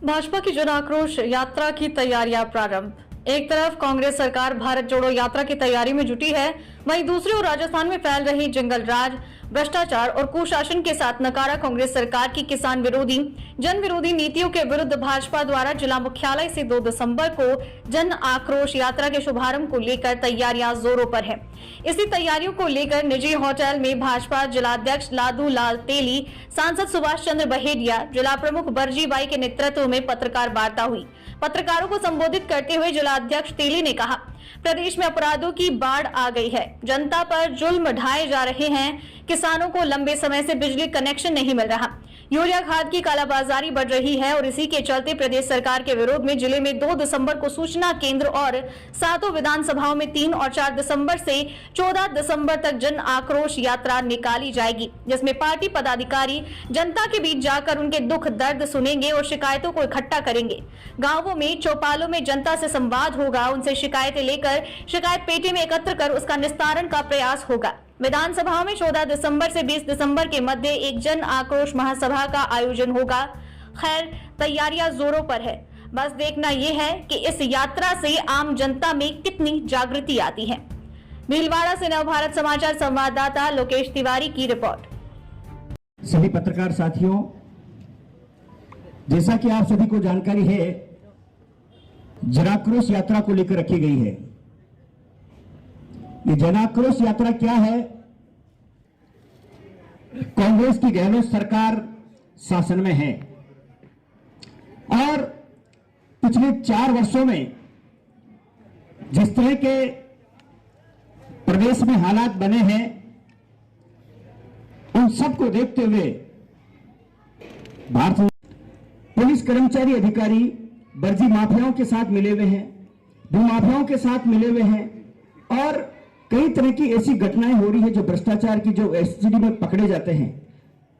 भाजपा की जन आक्रोश यात्रा की तैयारियां प्रारंभ। एक तरफ कांग्रेस सरकार भारत जोड़ो यात्रा की तैयारी में जुटी है, वहीं दूसरी ओर राजस्थान में फैल रही जंगल राज, भ्रष्टाचार और कुशासन के साथ नकारा कांग्रेस सरकार की किसान विरोधी, जन विरोधी नीतियों के विरुद्ध भाजपा द्वारा जिला मुख्यालय से 2 दिसंबर को जन आक्रोश यात्रा के शुभारंभ को लेकर तैयारियां जोरों पर है। इसी तैयारियों को लेकर निजी होटल में भाजपा जिलाध्यक्ष लादू लाल तेली, सांसद सुभाष चंद्र बहेड़िया, जिला प्रमुख बरजी बाई के नेतृत्व में पत्रकार वार्ता हुई। पत्रकारों को संबोधित करते हुए जिलाध्यक्ष तेली ने कहा, प्रदेश में अपराधों की बाढ़ आ गई है, जनता पर जुल्म ढाए जा रहे हैं, किसानों को लंबे समय से बिजली कनेक्शन नहीं मिल रहा, यूरिया खाद की कालाबाजारी बढ़ रही है और इसी के चलते प्रदेश सरकार के विरोध में जिले में 2 दिसंबर को सूचना केंद्र और 7 विधानसभाओं में 3 और 4 दिसंबर से 14 दिसंबर तक जन आक्रोश यात्रा निकाली जाएगी, जिसमें पार्टी पदाधिकारी जनता के बीच जाकर उनके दुख दर्द सुनेंगे और शिकायतों को इकट्ठा करेंगे। गाँवों में, चौपालों में जनता से संवाद होगा, उनसे शिकायतें लेकर शिकायत पेटी में एकत्र कर उसका निस्तारण का प्रयास होगा। विधानसभा में 14 दिसंबर से 20 दिसंबर के मध्य एक जन आक्रोश महासभा का आयोजन होगा। खैर, तैयारियां जोरों पर है, बस देखना यह है कि इस यात्रा से आम जनता में कितनी जागृति आती है। भीलवाड़ा से नवभारत समाचार संवाददाता लोकेश तिवारी की रिपोर्ट। सभी पत्रकार साथियों, जैसा कि आप सभी को जानकारी है, जनाक्रोश यात्रा को लेकर रखी गई है। ये जनाक्रोश यात्रा क्या है? कांग्रेस की गहलोत सरकार शासन में है और पिछले 4 वर्षों में जिस तरह के प्रदेश में हालात बने हैं, उन सबको देखते हुए भारत पुलिस कर्मचारी अधिकारी फर्जी माफियाओं के साथ मिले हुए हैं, भूमाफियाओं के साथ मिले हुए हैं और कई तरह की ऐसी घटनाएं हो रही है जो भ्रष्टाचार की, जो एससीडी में पकड़े जाते हैं।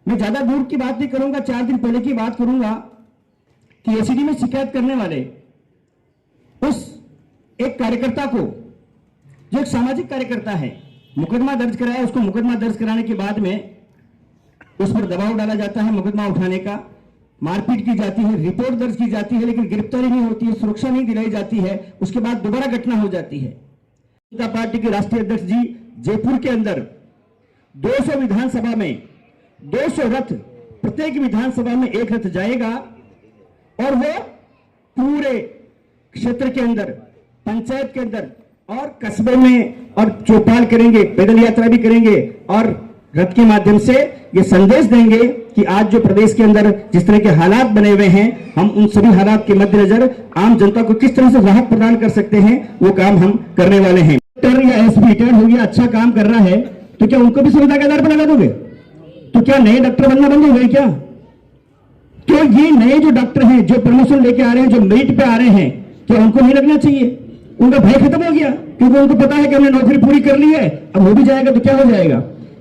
मैं ज्यादा दूर की बात नहीं करूंगा, 4 दिन पहले की बात करूंगा कि एससीडी में शिकायत करने वाले उस एक कार्यकर्ता को, जो एक सामाजिक कार्यकर्ता है, मुकदमा दर्ज कराया। उसको मुकदमा दर्ज कराने के बाद में उस पर दबाव डाला जाता है, मुकदमा उठाने का, मारपीट की जाती है, रिपोर्ट दर्ज की जाती है, लेकिन गिरफ्तारी नहीं होती है, सुरक्षा नहीं दिलाई जाती है। उसके बाद दोबारा घटना हो जाती है। जनता पार्टी के राष्ट्रीय अध्यक्ष जी जयपुर के अंदर 200 विधानसभा में 200 रथ, प्रत्येक विधानसभा में 1 रथ जाएगा और वो पूरे क्षेत्र के अंदर, पंचायत के अंदर और कस्बे में और चौपाल करेंगे, पैदल यात्रा भी करेंगे और रथ के माध्यम से ये संदेश देंगे कि आज जो प्रदेश के अंदर जिस तरह के हालात बने हुए हैं, हम उन सभी हालात के मद्देनजर आम जनता को किस तरह से राहत प्रदान कर सकते हैं, वो काम हम करने वाले हैं। डॉक्टर या एसपी रिटायर्ड हो गया, अच्छा काम कर रहा है, तो क्या उनको भी सुविधा के आधार पर लगा दोगे? तो क्या नए डॉक्टर बनना बंद हो गए क्या? तो ये नए जो डॉक्टर हैं, जो प्रमोशन लेके आ रहे हैं, जो मेरिट पे आ रहे हैं, क्या उनको नहीं लगना चाहिए? उनका भय खत्म हो गया, क्योंकि उनको पता है कि हमने नौकरी पूरी कर ली है, अब हो भी जाएगा तो क्या हो जाएगा।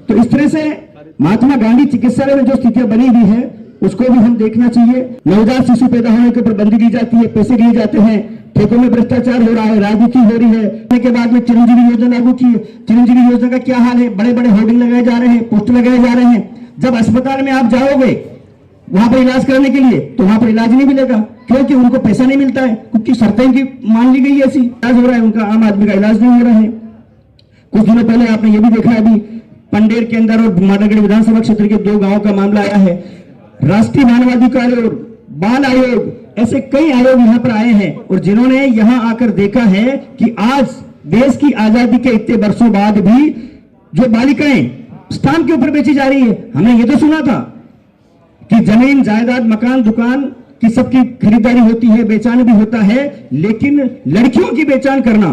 तो इस तरह से महात्मा गांधी चिकित्सालय में जो स्थितियां बनी हुई है, उसको भी हम देखना चाहिए। नवजात शिशु पैदा होने के ऊपर बंदी दी जाती है, पैसे दिए जाते हैं, ठेकों में भ्रष्टाचार हो रहा है, राजनीति हो रही है। के बाद में चिरंजीवी योजना लागू की। चिरंजीवी योजना का क्या हाल है? बड़े बड़े होर्डिंग लगाए जा रहे हैं, पोस्टर लगाए जा रहे हैं। जब अस्पताल में आप जाओगे वहां पर इलाज कराने के लिए, तो वहां पर इलाज नहीं मिलेगा, क्योंकि उनको पैसा नहीं मिलता है, क्योंकि शर्तें की मान ली गई है, ऐसी इलाज हो रहा है उनका, आम आदमी का इलाज नहीं हो रहा है। कुछ दिनों पहले आपने ये भी देखा, अभी पंडेर के अंदर और माधवगढ़ विधानसभा क्षेत्र के 2 गांवों का मामला आया है। राष्ट्रीय मानवाधिकार आयोग, बाल आयोग, ऐसे कई आयोग यहाँ पर आए हैं और जिन्होंने यहाँ आकर देखा है कि आज देश की आजादी के इतने वर्षों बाद भी जो बालिकाएं स्टाम्प के ऊपर बेची जा रही है। हमने ये तो सुना था कि जमीन, जायदाद, मकान, दुकान की सबकी खरीदारी होती है, बेचान भी होता है, लेकिन लड़कियों की बेचान करना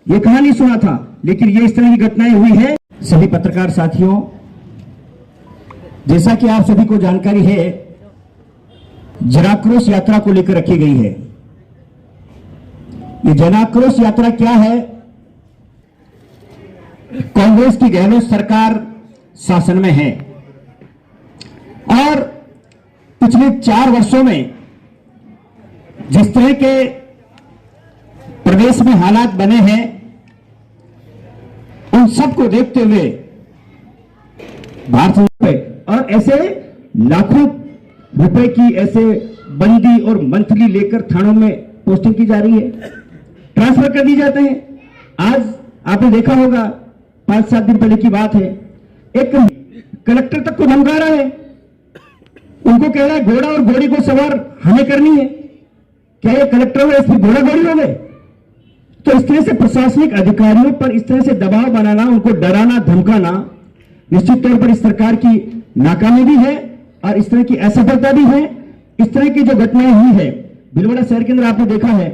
ये कहानी सुना था, लेकिन ये इस तरह की घटनाएं हुई है। सभी पत्रकार साथियों, जैसा कि आप सभी को जानकारी है, जनाक्रोश यात्रा को लेकर रखी गई है। ये जनाक्रोश यात्रा क्या है? कांग्रेस की गहलोत सरकार शासन में है और पिछले 4 वर्षों में जिस तरह के प्रदेश में हालात बने हैं, उन सबको देखते हुए भारत और ऐसे लाखों रुपए की ऐसे बंदी और मंथली लेकर थानों में पोस्टिंग की जा रही है, ट्रांसफर कर दी जाते हैं। आज आपने देखा होगा 5-7 दिन पहले की बात है, एक कलेक्टर तक को धमका रहा है, उनको कह रहा है घोड़ा और घोड़ी को सवार हमें करनी है। क्या ये कलेक्टर और एसपी घोड़ा घोड़ी हो गए? तो इस तरह से प्रशासनिक अधिकारियों पर इस तरह से दबाव बनाना, उनको डराना धमकाना निश्चित तौर पर इस सरकार की नाकामी भी है और इस तरह की असफलता भी है। इस तरह की जो घटनाएं हुई है भीलवाड़ा शहर के अंदर, आपने देखा है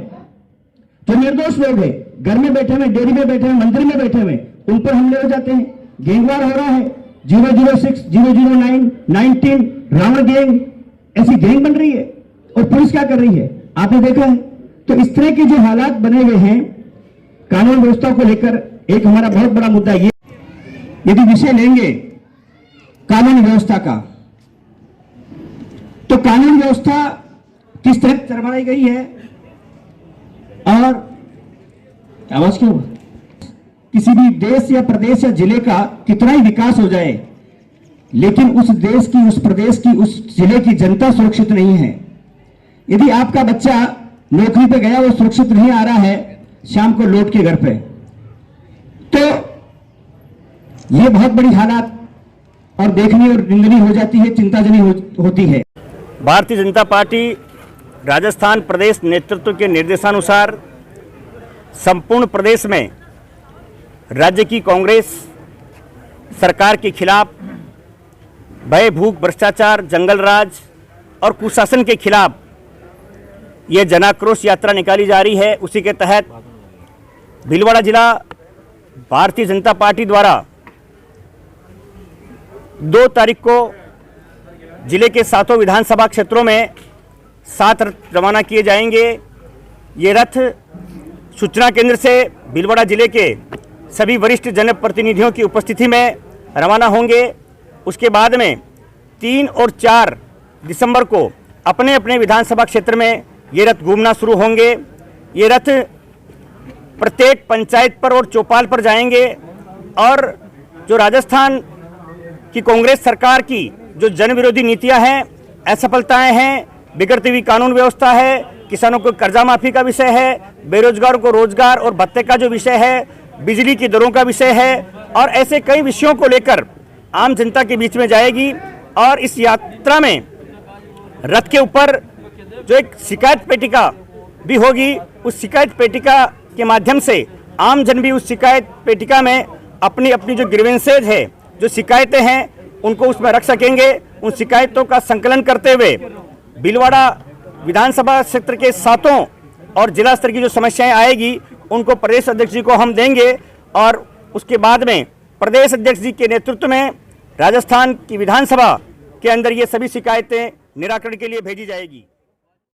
जो निर्दोष लोग हैं, घर में बैठे हुए, डेयरी में बैठे हुए, मंदिर में बैठे हुए, उन पर हमले हो जाते हैं, गैंगवार हो रहा है। 006, 009, 19 रावण गैंग, ऐसी गैंग बन रही है और पुलिस क्या कर रही है, आपने देखा है। तो इस तरह के जो हालात बने हुए हैं कानून व्यवस्था को लेकर, एक हमारा बहुत बड़ा मुद्दा ये, यदि विषय लेंगे कानून व्यवस्था का, तो कानून व्यवस्था किस तरह चरमराई गई है और आवाज क्यों, किसी भी देश या प्रदेश या जिले का कितना ही विकास हो जाए, लेकिन उस देश की, उस प्रदेश की, उस जिले की जनता सुरक्षित नहीं है। यदि आपका बच्चा नौकरी पे गया, वो सुरक्षित नहीं आ रहा है शाम को लौट के घर पे, तो ये बहुत बड़ी हालात और देखनी और निंदनीय हो जाती है, चिंताजनक होती है। भारतीय जनता पार्टी राजस्थान प्रदेश नेतृत्व के निर्देशानुसार संपूर्ण प्रदेश में राज्य की कांग्रेस सरकार के खिलाफ भय, भूख, भ्रष्टाचार, जंगलराज और कुशासन के खिलाफ ये जनाक्रोश यात्रा निकाली जा रही है। उसी के तहत भीलवाड़ा जिला भारतीय जनता पार्टी द्वारा 2 तारीख को जिले के 7 विधानसभा क्षेत्रों में 7 रथ रवाना किए जाएंगे। ये रथ सूचना केंद्र से भीलवाड़ा जिले के सभी वरिष्ठ जनप्रतिनिधियों की उपस्थिति में रवाना होंगे। उसके बाद में 3 और 4 दिसंबर को अपने अपने विधानसभा क्षेत्र में ये रथ घूमना शुरू होंगे। ये रथ प्रत्येक पंचायत पर और चौपाल पर जाएंगे और जो राजस्थान की कांग्रेस सरकार की जो जन विरोधी नीतियां हैं, असफलताएं हैं, बिगड़ती हुई कानून व्यवस्था है, किसानों को कर्जा माफी का विषय है, बेरोजगारों को रोजगार और भत्ते का जो विषय है, बिजली की दरों का विषय है और ऐसे कई विषयों को लेकर आम जनता के बीच में जाएगी। और इस यात्रा में रथ के ऊपर जो एक शिकायत पेटिका भी होगी, उस शिकायत पेटिका के माध्यम से आम जन भी उस शिकायत पेटिका में अपनी अपनी जो ग्रीवेंसेज है, जो शिकायतें हैं, उनको उसमें रख सकेंगे। उन शिकायतों का संकलन करते हुए भीलवाड़ा विधानसभा क्षेत्र के 7 और जिला स्तर की जो समस्याएं आएगी उनको प्रदेश अध्यक्ष जी को हम देंगे और उसके बाद में प्रदेश अध्यक्ष जी के नेतृत्व में राजस्थान की विधानसभा के अंदर ये सभी शिकायतें निराकरण के लिए भेजी जाएगी।